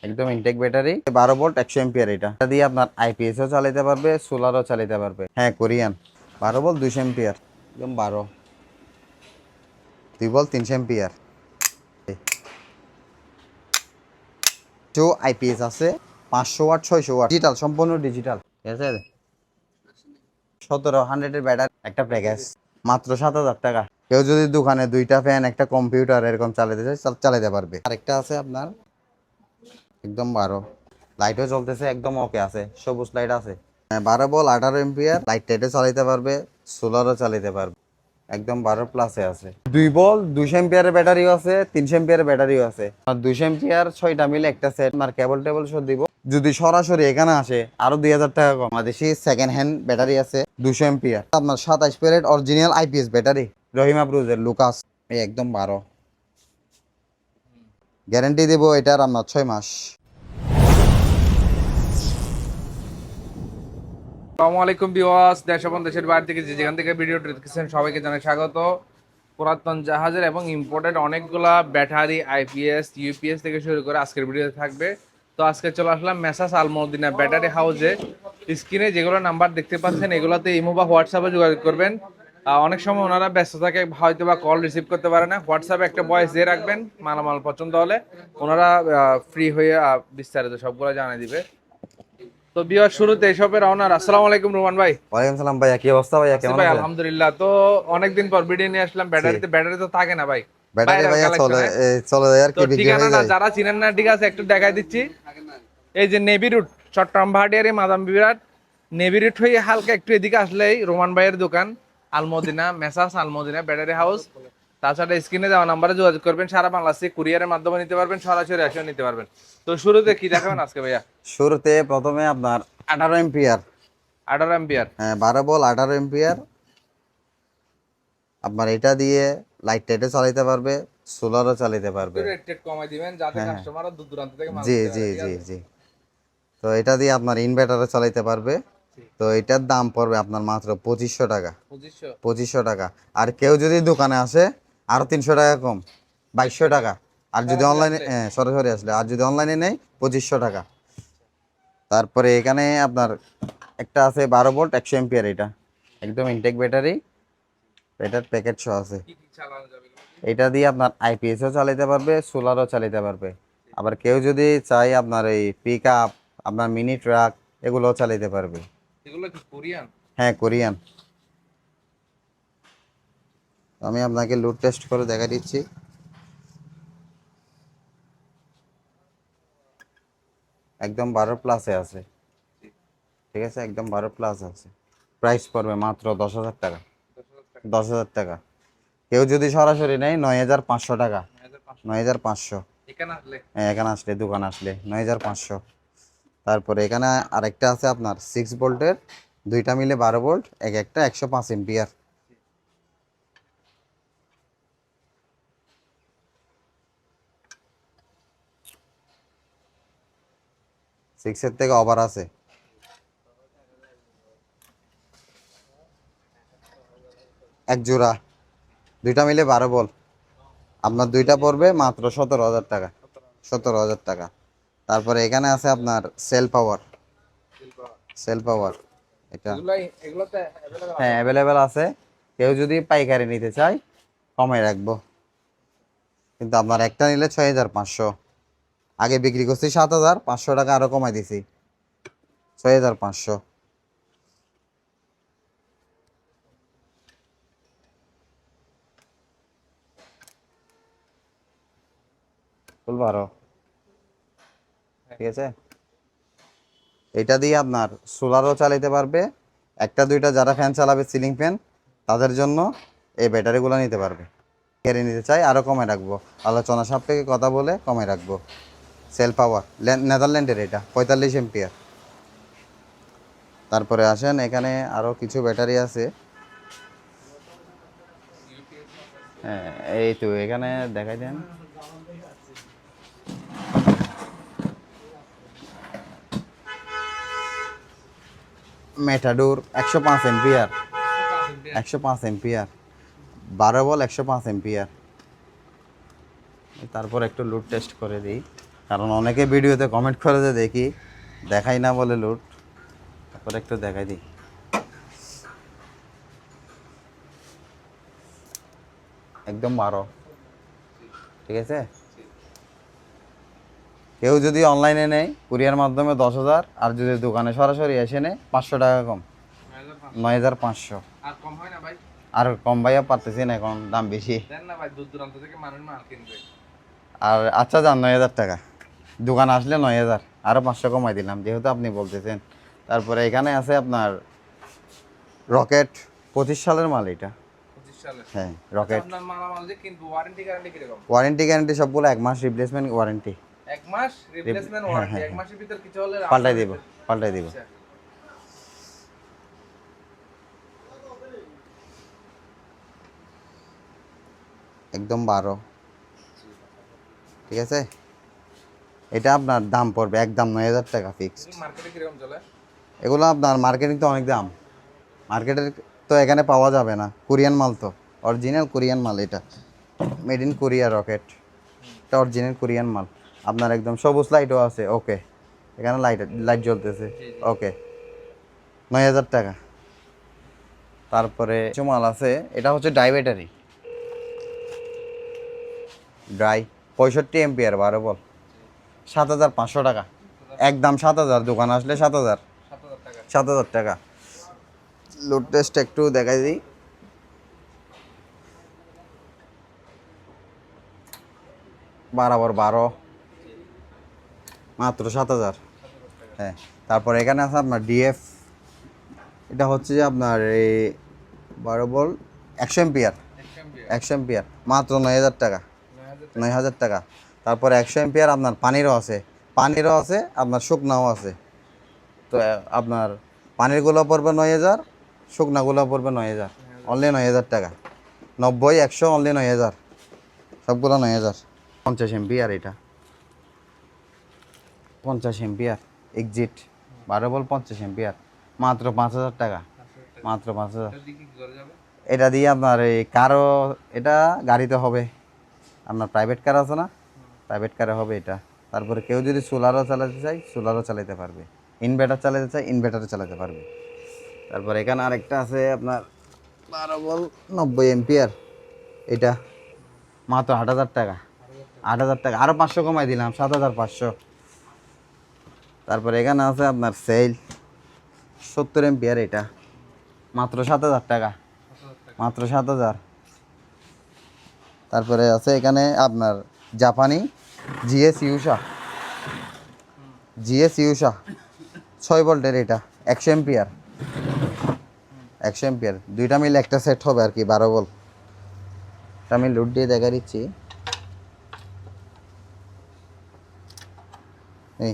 একদম intact battery, 12 volt 100 ampere. এটা দিয়ে আপনার আইপিএসও চালাতে পারবে, সোলারও চালাতে পারবে। হ্যাঁ, কোরিয়ান। 12 ভোল্ট 200 এম্পিয়ার, একদম 12। 2 ভোল্ট 300 এম্পিয়ার। আইপিএস আছে 500 ওয়াট 600 ওয়াট, ডিজিটাল, সম্পূর্ণ ডিজিটাল। ঠিক আছে। 1700 ব্যাটারি, একটা প্যাকেজ মাত্র 7,000 টাকা। কেউ যদি দোকানে 2টা ফ্যান একটা কম্পিউটার এরকম চালাতে চায় চালাতে পারবে। আরেকটা আছে আপনার একদম 12, লাইটও চলতেছে, একদম ওকে আছে, সবুজ লাইট আছে। 12 ভোল্ট 18 এম্পিয়ার, লাইট টাইটে চালাতে পারবে, সোলারও চালাতে পারবে, একদম 12 প্লাসে আছে। 2 ভোল্ট 200 এম্পিয়ারের ব্যাটারিও আছে, 300 এম্পিয়ারের ব্যাটারিও আছে। আর 200 এম্পিয়ার 6টা মিলে একটা সেট। আর কেবল টেবল সব দিব। যদি সরাসরি এখানে আসে আরো 2,000 টাকা কম। বাংলাদেশি সেকেন্ড হ্যান্ড ব্যাটারি আছে 200 এম্পিয়ার, আপনার 27 প্যারেট অরিজিনাল আইপিএস ব্যাটারি, রহিমা ব্রুজের লুকাস। এই একদম 12, গ্যারান্টি দেবো এটার আপনার 6 মাস। আসসালামু আলাইকুম ভিউয়ার্স, দেশ এবং দেশের বাইরে থেকে যেখান থেকে ভিডিওটি দেখছেন সবাইকে জানাই স্বাগত। পুরাতন জাহাজের এবং ইম্পোর্টেড অনেকগুলা ব্যাটারি, আইপিএস, ইউপিএস থেকে শুরু করে আজকের ভিডিওতে থাকবে। তো আজকে চলে আসলাম মেসাস আলমদিনা ব্যাটারি হাউসে। স্ক্রিনে যেগুলো নাম্বার দেখতে পাচ্ছেন এগুলোতে ইমো বা হোয়াটসঅ্যাপে যোগাযোগ করবেন। অনেক সময় ওনারা ব্যস্ত থাকে, হয়তো বা কল রিসিভ করতে পারে না। হোয়াটসঅ্যাপে একটা ভয়েস দিয়ে রাখবেন, মালামাল পছন্দ হলে ওনারা ফ্রি হয়ে বিস্তারিত সবগুলো জানিয়ে দিবে। তো বিয়ার শুরুতে এসবের অনার আসসালামু আলাইকুম রোমান ভাই। ওয়ালাইকুম সালাম ভাইয়া, কি অবস্থা ভাইয়া, আছি কেমন ভাই আছেন? আলহামদুলিল্লাহ। তো অনেকদিন পর ভিডিও নিয়ে আসলাম। জি। ব্যাটারি তো থাকে না ভাই, ব্যাটারি বাইরের ভাইয়া কালেকশন। চলে চলে যায় আর তো কি, বিক্রি হয়ে ঠিকানাটা যায়। যারা চিনেন না, ঠিক আছে, একটু দেখাই দিচ্ছি। এই যে নেভি রুট, চট্টগ্রাম ভাটিয়ারি মাদাম বিরাট, নেভি রুট হয়ে হালকা একটু এদিকে আসলেই রোমান ভাইয়ের দোকান, Almadina messrs Almadina battery house. তাছাড়া স্ক্রিনে দেওয়া নাম্বারে যোগাযোগ করবেন। সারা বাংলাদেশে কুরিয়ারের মাধ্যমে নিতে পারবেন, সরাসরি এসেও নিতে পারবেন। তো শুরুতে কি দেখাবেন আজকে ভাইয়া? শুরুতে প্রথমে আপনার 18 এম্পিয়ার, 18 এম্পিয়ার। হ্যাঁ 12 ভোল্ট 18 এম্পিয়ার। আপনার এটা দিয়ে লাইট টাইটে চালাতে পারবে, সোলারও চালাতে পারবে। রেট কমাই দিবেন যাতে হ্যাঁ হ্যাঁ, কাস্টমাররা দূর দূরান্ত থেকে মাল জি নিতে জি পারে, ঠিক জি আছে? জি। তো এটা দিয়ে আপনার ইনভার্টারও চালাতে পারবে। তো এটার দাম পড়বে আপনার মাত্র 2500 টাকা। 2500। 2500 টাকা। আর কেউ যদি দোকানে আসে আরো 300 টাকা কম, 2200 টাকা। আর যদি সরাসরি অনলাইনে, আসলে সরাসরি আসলে, আর যদি অনলাইনে নেই 2500 টাকা। তারপরে এখানে আপনার একটা আছে 12 ভোল্ট 100 এম্পিয়ার, এটা একদম ইনটেক ব্যাটারি, এটার প্যাকেট সহ আছে। কি কি চালানো যাবে? এটা দিয়ে আপনার আইপিএসও চালাতে পারবে, সোলারও চালাতে পারবে। আবার কেউ যদি চায় আপনার এই পিক আপ, আপনার মিনি ট্রাক, এগুলোও চালাতে পারবে। এগুলো কি কোরিয়ান? হ্যাঁ, কোরিয়ান। আমি আপনাকে লোড টেস্ট করে দেখা দিচ্ছি। একদম 12 প্লাসে আছে। ঠিক আছে, একদম 12 প্লাস আছে। প্রাইস পড়বে মাত্র 10,000 টাকা। 10,000 টাকা। 10,000 টাকা। কেউ যদি সরাসরি নেয় 9,500 টাকা। 9,500। 9,500। এখানে আসলে হ্যাঁ, এখানে আসলে, দোকান আসলে 9,500। তারপরে এখানে আরেকটা আছে আপনার 6 ভোল্টের, দুইটা মিলে 12 ভোল্ট, এক একটা 105 এম্পিয়ার। 6-এর থেকে ওভার আছে। এক জোড়া, দুইটা মিলে 12 ভোল্ট। আপনার দুইটা পড়বে মাত্র 17,000 টাকা। 17,000 টাকা। তারপরে এখানে আছে আপনার সেল পাওয়ার। সেল পাওয়ার এটা, এগুলাই, এগুলোতে অ্যাভেলেবল আছে হ্যাঁ না? অ্যাভেলেবেল আছে। কেউ যদি পাইকারি নিতে চায় কমে রাখবো, কিন্তু আপনার একটা নিলে 6,500। আগে বিক্রি করছি 7,500 টাকা, আরো কমাই দিছি 6,500। বলবো আরো, হ্যাঁ। ঠিক আছে। এটা দিয়ে আপনার সোলারও চালাতে পারবে। একটা দুইটা যারা ফ্যান চালাবে, সিলিং ফ্যান, তাদের জন্য এই ব্যাটারিগুলো নিতে পারবে। কেড়ে নিতে চাই আরও কমে রাখবো, আলোচনা সাপেক্ষে কথা বলে কমে রাখবো। সেল পাওয়ার, নেদারল্যান্ডের, এটা 45 এম্পিয়ার। তারপরে আসেন, এখানে আরও কিছু ব্যাটারি আছে। হ্যাঁ, এই তো এখানে দেখাই দেন। Matador 105 ampere. 105 ampere. 105 ampere, 12 volt 105 ampere. তারপর একটু লোড টেস্ট করে দিই। কারণ অনেকে ভিডিওতে কমেন্ট করে যে দেখি দেখাই না বলে লুট, তারপরে একটু দেখাই দিই। একদম 12, ঠিক আছে। কেউ যদি অনলাইনে নেয় কুরিয়ার মাধ্যমে 10,000, আর যদি দোকানে সরাসরি এসে নেয় 500 টাকা কম, 9,500। আর কম হয় না ভাই? আর কম ভাইয়া পারতেছি না, এখন দাম বেশি। দেন না ভাই, দূর দূরান্ত থেকে মানুষ মাল কিনবে। আর আচ্ছা যান 9,000 টাকা, দোকান আসলে 9,000, আরও 500 কমাই দিলাম যেহেতু আপনি বলতেছেন। তারপরে এখানে আছে আপনার রকেট, 25 সালের মাল এটা। 25 সালে? হ্যাঁ রকেট। আপনার মালামাল যে কিনবো, ওয়ারেন্টি গ্যারান্টি কিরকম? ওয়ারেন্টি গ্যারান্টি সবগুলো 1 মাস রিপ্লেসমেন্ট ওয়ারেন্টি। 1 মাস রিপ্লেসমেন্ট হ্যাঁ, ওয়ারেন্টি? হ্যাঁ, 1 মাসের ভিতর কিছু হলে পাল্টাই দিব, পাল্টাই দিব। আচ্ছা। একদম 12, ঠিক আছে। এটা আপনার দাম পড়বে একদম 9,000 টাকা ফিক্সড। মার্কেটে কিরকম চলে? এগুলো আপনার মার্কেটিং তো অনেক দাম, মার্কেটের তো এখানে পাওয়া যাবে না। কোরিয়ান মাল তো, অরিজিনাল কোরিয়ান মাল এটা, মেড ইন কোরিয়া রকেট, এটা অরিজিনাল কোরিয়ান মাল। আপনার একদম সবুজ লাইটও আছে, ওকে, এখানে লাইট লাইট জ্বলতেছে, ওকে, 9,000 টাকা। তারপরে কিছু মাল আছে, এটা হচ্ছে ডাই ব্যাটারি, ড্রাই 65 এম্পিয়ার 12 বল, 7,500 টাকা একদম। 7,000, দোকান আসলে 7,000, 7,000 টাকা। 7,000 টাকা। লোড টেস্ট একটু দেখাই দিই। বরাবর 12, মাত্র 7,000। হ্যাঁ, তারপর এখানে আছে আপনার ডিএফ, এটা হচ্ছে যে আপনার এই 12 বল 100 এম্পিয়ার, 100 এম্পিয়ার মাত্র 9,000 টাকা, 9,000 টাকা। তারপরে 100 এম্পিয়ার আপনার পানিরও আছে, পানিরও আছে আপনার শুকনাও আছে। তো আপনার পানিরগুলো পড়বে 9,000, শুকনাগুলো পড়বে 9,000, অনলি 9,000 টাকা। 90, 100 অনলি 9,000, সবগুলো 9,000। 50 এম্পিয়ার এটা, 50 এম্পিয়ার এক্সিট 12 বল 50 এম্পিয়ার, মাত্র 5,000 টাকা, মাত্র 5,000। এটা দিয়ে কি করা যাবে? এটা দিয়ে আপনার এই কারও, এটা গাড়িতে হবে, আপনার প্রাইভেট কার আছে না, প্রাইভেট কারে হবে এটা। তারপরে কেউ যদি সোলারও চালাতে চায় সোলারও চালাতে পারবে, ইনভার্টার চালাতে চায় ইনভার্টারও চালাতে পারবে। তারপর এখানে আরেকটা আছে আপনার 12 বল 90 এম্পিয়ার, এটা মাত্র 8,000 টাকা, 8,000 টাকা, আরও 500 কমাই দিলাম, 7,500। তারপরে এখানে আছে আপনার সেল 70 এম্পিয়ার, এটা মাত্র 7,000 টাকা, মাত্র 7,000। তারপরে আছে এখানে আপনার জাপানি জিএস ইউসা, জিএস ইউসা 6 ভোল্টের, এটা 100 এম্পিয়ার, 100 এম্পিয়ার, দুইটা মিলে একটা সেট হবে আর কি 12 ভোল্ট। আমি লোড দিয়ে দেখা দিচ্ছি, এই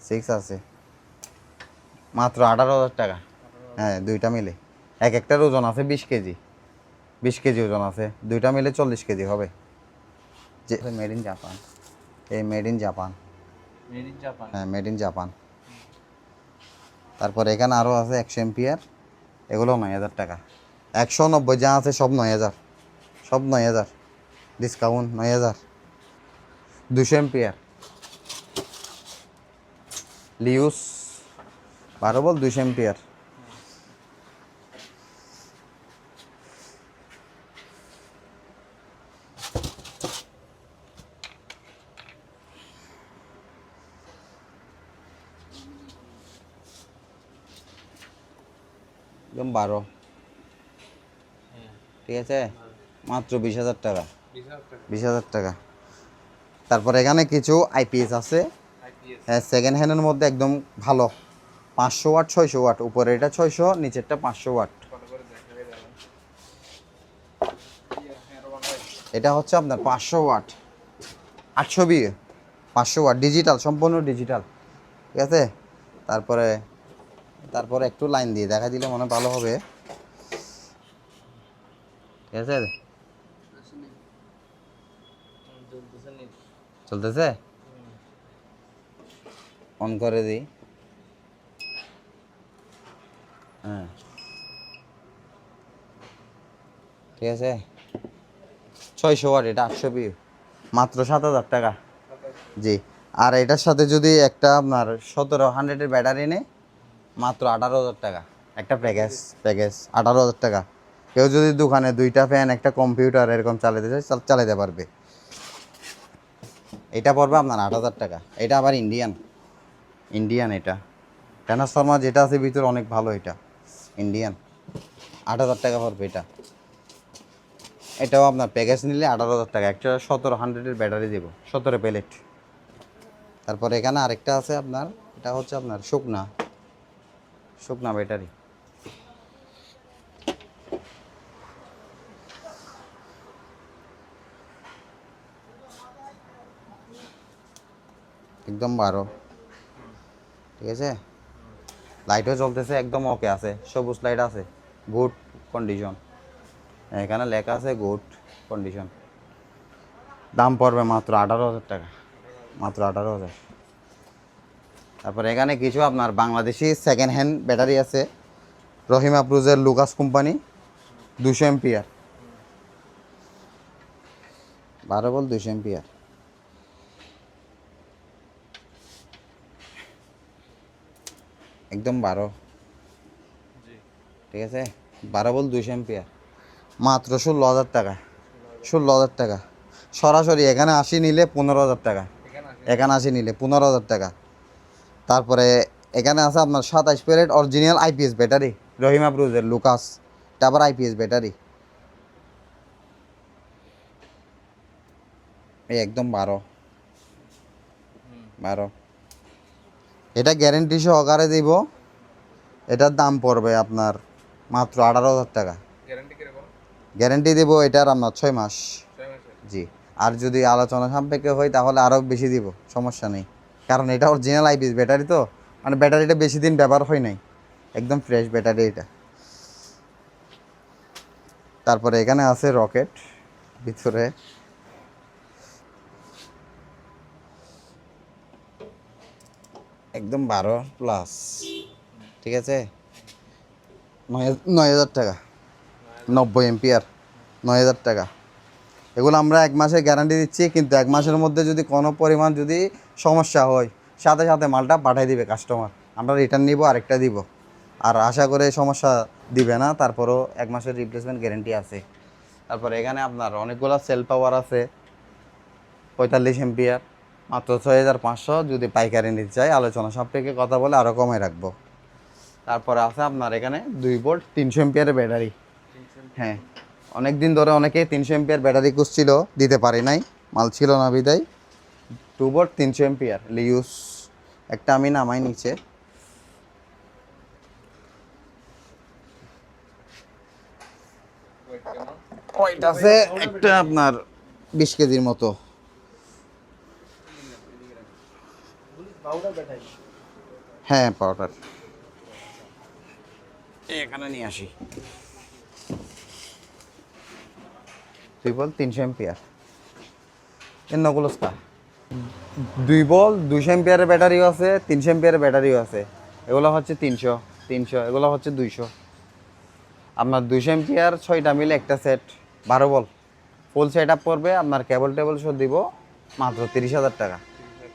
6 আছে, মাত্র 18,000 টাকা। হ্যাঁ, দুইটা মিলে এক একটার ওজন আছে 20 কেজি, 20 কেজি ওজন আছে, দুইটা মিলে 40 কেজি হবে। যে মেড ইন জাপান, এই made in Japan, made in Japan? হ্যাঁ মেড ইন জাপান। তারপর এখানে আরও আছে 100 এম্পিয়ার, এগুলো 9,000 টাকা। 190 যা আছে সব 9,000, সব 9,000, ডিসকাউন্ট 9,000। 200 এম্পিয়ার লিউস 12 বল 200 এম্পিয়ার। একদম 12, ঠিক আছে, মাত্র 20,000 টাকা, 20,000 টাকা। 20,000 টাকা। তারপর এখানে কিছু আইপিএস আছে, আইপিএস? হ্যাঁ সেকেন্ড হ্যান্ডের মধ্যে একদম ভালো, 500 ওয়াট 600 ওয়াট, উপরে এটা 600, নিচেরটা 500 ওয়াট। কত করে দেখাবে দাও? এটা হচ্ছে আপনার 500 ওয়াট, 800 বিয়ে, 500 ওয়াট ডিজিটাল, সম্পূর্ণ ডিজিটাল, ঠিক আছে। তারপরে তারপরে একটু লাইন দিয়ে দেখা দিলে মনে হয় ভালো হবে, ঠিক আছে। চলতেছে, অন করে দিই, হ্যাঁ ঠিক আছে। 600 ওয়াট, এটা 800 বিয়ে, মাত্র 7,000 টাকা, জি। আর এটার সাথে যদি একটা আপনার 1700 ব্যাটারি নেই, মাত্র 18,000 টাকা একটা প্যাকেজ 18,000 টাকা। কেউ যদি দোকানে দুইটা ফ্যান একটা কম্পিউটার এরকম চালাতে চায় চালাতে পারবে। এটা পড়বে আপনার 8,000 টাকা। এটা আবার ইন্ডিয়ান এটা ট্রান্সফরমার যেটা আছে ভিতরে অনেক ভালো, এটা ইন্ডিয়ান। 8,000 টাকা পড়বে এটা। এটাও আপনার প্যাকেজ নিলে 18,000 টাকা। একটা 1700 ব্যাটারি দেবো, 17 প্লেট। তারপরে এখানে আরেকটা আছে আপনার, এটা হচ্ছে আপনার শুকনা ব্যাটারি। একদম 12, ঠিক আছে। লাইটও চলতেছে, একদম ওকে আছে, সবুজ লাইট আছে, গুড কন্ডিশন। এখানে লেখা আছে গুড কন্ডিশন। দাম পড়বে মাত্র 18,000 টাকা, মাত্র 18,000। তারপরে এখানে কিছু আপনার বাংলাদেশি সেকেন্ড হ্যান্ড ব্যাটারি আছে, রহিম আপ্রুজের Lucas company, 200 ampere, 12 volt 200 ampere. একদম 12, ঠিক আছে, 12 ভোল্ট 200 এম্পিয়ার, মাত্র 16,000 টাকা, 16,000 টাকা। সরাসরি এখানে 80 নিলে 15,000 টাকা, এখানে 80 নিলে 15,000 টাকা। তারপরে এখানে আছে আপনার 27 plate original IPS battery, Rahima ব্রুজের লুকাস, এটা আবার আইপিএস ব্যাটারি। এই একদম 12, এটা গ্যারেন্টি সহকারে দিব। এটার দাম পড়বে আপনার মাত্র 18,000 টাকা। গ্যারেন্টি দেবো এটার আপনার 6 মাস। জি। আর যদি আলোচনা সাপেক্ষে হয় তাহলে আরও বেশি দিব, সমস্যা নেই। কারণ এটা অরিজিনাল আইপিএস ব্যাটারি তো, মানে ব্যাটারিটা বেশি দিন ব্যবহার হয় নাই, একদম ফ্রেশ ব্যাটারি এটা। তারপরে এখানে আছে রকেট ভিতরে, একদম 12+, ঠিক আছে, 9,000 টাকা, 90 এম্পিয়ার, 9,000 টাকা। এগুলো আমরা 1 মাসের গ্যারান্টি দিচ্ছি, কিন্তু 1 মাসের মধ্যে যদি কোনো পরিমাণ যদি সমস্যা হয় সাথে সাথে মালটা পাঠিয়ে দিবে কাস্টমার, আমরা রিটার্ন নিব, আরেকটা দিব। আর আশা করে সমস্যা দিবে না, তারপরও 1 মাসের রিপ্লেসমেন্ট গ্যারেন্টি আছে। তারপরে এখানে আপনার অনেকগুলো সেল পাওয়ার আছে, 45 এম্পিয়ার, মাত্র 6,500। যদি পাইকারি নিতে চাই আলোচনা সাপেক্ষে কথা বলে আরও কমে রাখবো। তারপরে আছে আপনার এখানে 2 ভোল্ট 300 এম্পিয়ারের ব্যাটারি। হ্যাঁ, অনেক দিন ধরে অনেকে 300 এম্পিয়ার ব্যাটারি খুঁজছিল, দিতে পারি নাই, মাল ছিল না বিদায়। 2 ভোল্ট 300 এম্পিয়ার লিউস, একটা আমি নামাই নিচে। ওইটা আছে একটা আপনার 20 কেজির মতো। হ্যাঁ, পাউডার এখানে নিয়ে আসি। 2 ভোল্ট 300 এম্পিয়ার, এর নকলস্তা। 2 ভোল্ট 200 এম্পিয়ারের ব্যাটারিও আছে, 300 এম্পিয়ারের ব্যাটারিও আছে। এগুলো হচ্ছে 300, এগুলো হচ্ছে 200। আপনার 200 এম্পিয়ার 6টা মিলে একটা set, 12 volt full set up করবে। আপনার কেবল টেবল সব দিব মাত্র 30,000 টাকা,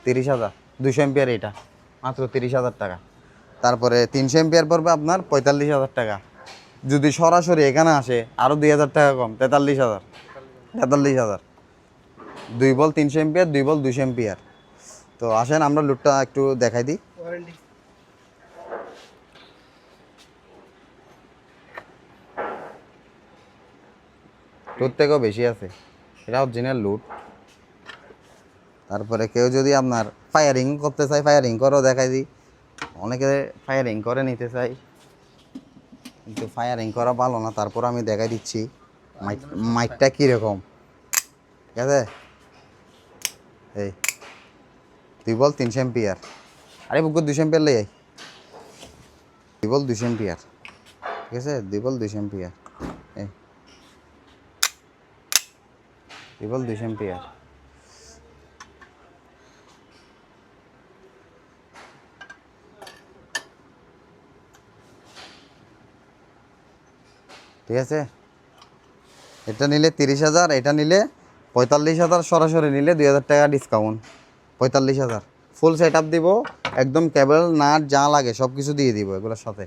30,000। 200 এম্পিয়ার এটা মাত্র 30,000 টাকা। তারপরে 300 এম্পিয়ার পড়বে আপনার 45,000 টাকা। যদি সরাসরি এখানে আসে আরও 2,000 টাকা কম, 43,000। 2 ভোল্ট 300 এম্পিয়ার, 2 ভোল্ট 200 এম্পিয়ার। তো আসেন আমরা লুটটা একটু দেখাই দিই। লুট থেকেও বেশি আছে, এটা অরিজিনাল লুট। তারপরে কেউ যদি আপনার ফায়ারিং করতে চায় ফায়ারিং করেও দেখাই দিই। অনেকে ফায়ারিং করে নিতে চাই, কিন্তু ফায়ারিং করা ভালো না, তারপর আমি দেখাই দিচ্ছি মাইকটা কীরকম, ঠিক আছে। এই 2 ভোল্ট 300 এম্পিয়ার, আরে বুক 200 এম্পিয়ার লেই 2 ভোল্ট 200 এম্পিয়ার, ঠিক আছে, 2 ভোল্ট 200 এম্পিয়ার, এই 2 ভোল্ট 200 এম্পিয়ার। ঠিক আছে, এটা নিলে 30,000, এটা নিলে 45,000, সরাসরি নিলে 2,000 টাকা ডিসকাউন্ট, 45,000 ফুল সেট আপ দিব, একদম কেবল নাট যা লাগে সব কিছু দিয়ে দিব এগুলোর সাথে।